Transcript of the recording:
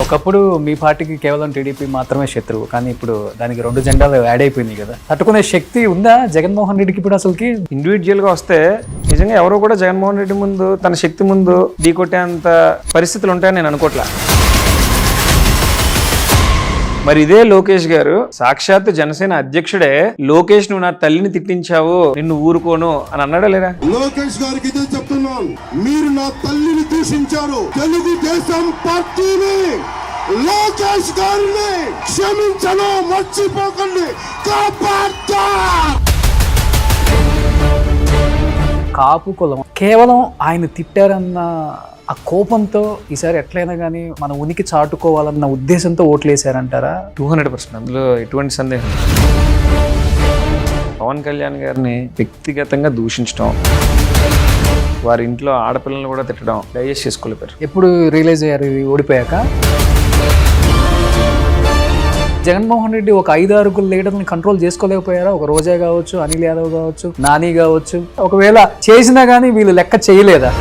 ఒకప్పుడు మీ పార్టీకి కేవలం టీడీపీ మాత్రమే శత్రువు, కానీ ఇప్పుడు దానికి 2 జెండాలు యాడ్ అయిపోయినాయి కదా. తట్టుకునే శక్తి ఉందా జగన్మోహన్ రెడ్డికి ఇప్పుడు అసలుకి? ఇండివిజువల్ గా వస్తే నిజంగా ఎవరు కూడా జగన్మోహన్ రెడ్డి ముందు తన శక్తి ముందు ఢీకొట్టేంత పరిస్థితులు ఉంటాయని నేను అనుకోవట్లా. మరి ఇదే లోకేష్ గారు సాక్షాత్ జనసేన అధ్యక్షుడే లోకేష్ నువ్వు నా తల్లిని తిట్టించావు నిన్ను ఊరుకోను అని అన్నాడా లేదా? లోకేష్ గారికి ఇదే చెప్తున్నాను, మీరు నా తల్లిని దూషించారు, తెలుగుదేశం పార్టీని లోకేష్ గారిని క్షమించను, మర్చిపోకండి, కాపాడుతా. కాపు కులం కేవలం ఆయన తిట్టారన్న ఆ కోపంతో ఈసారి ఎట్లయినా కానీ మన ఉనికి చాటుకోవాలన్న ఉద్దేశంతో ఓట్లేసారంటారా? 200%, అందులో ఎటువంటి సందేహం. పవన్ కళ్యాణ్ గారిని వ్యక్తిగతంగా దూషించడం, వారి ఇంట్లో ఆడపిల్లలను కూడా తిట్టడం డైజెస్ట్ చేసుకోలేపారు. ఎప్పుడు రియలైజ్ అయ్యారు ఇది ఓడిపోయాక? జగన్మోహన్ రెడ్డి ఒక 5-6 లీడర్ని కంట్రోల్ చేసుకోలేకపోయారా? ఒక రోజా కావచ్చు, అనిల్ యాదవ్ కావచ్చు, నాని కావచ్చు. ఒకవేళ చేసినా కానీ వీళ్ళు లెక్క చేయలేదా?